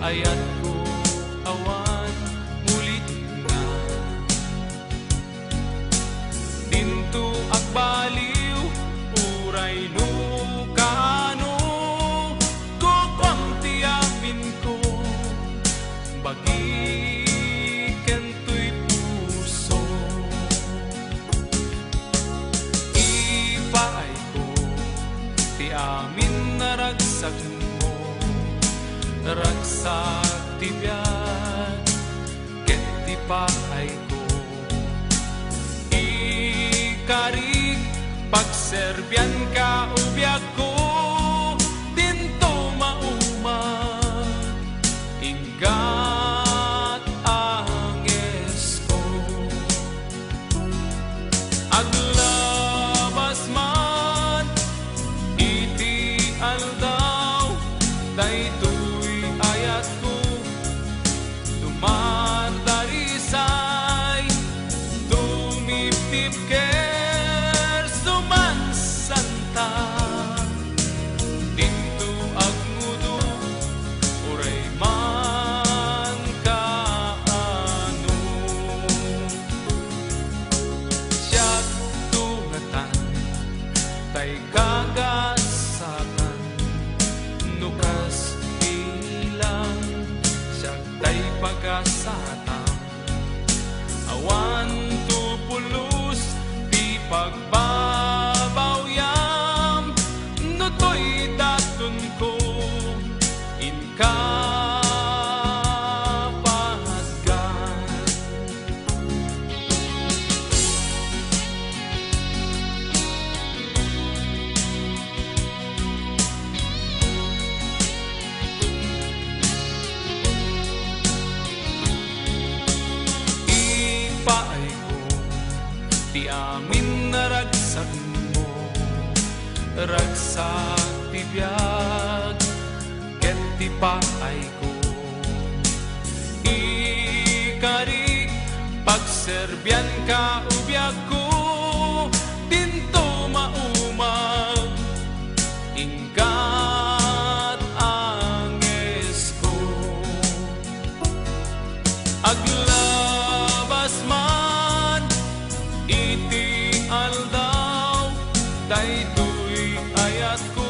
ayat ko awan mulit nga. Dinto agbaliw uray no kano ko kwang tiyamin ko bagi kento'y puso. Ipaay ko ti amin na ragsak mo, ragsak ti biyak ket ti paay ko. Ikarig pagserbyan ka ubyak ko dinto maumag inggat anges ko. Aglabas man iti aldaw daytoy ayat ko dumadarisay dumiptip ker sumansanta dinto agmudo uray man kaano. Siyak tungatan tay kagasakan nukas bilang siyak tay pagasatang awan tupulus di pagbabawyam no to'y daton ko inkapatgan. Ipaay ko ti amin na ragsak mo, ragsak ti biyak ket ti paay ko. Ikarig pagserbyan ka ubyak ko dinto maumag ingkat anges ko. Aglabas man iti aldaw daytoy ayat ko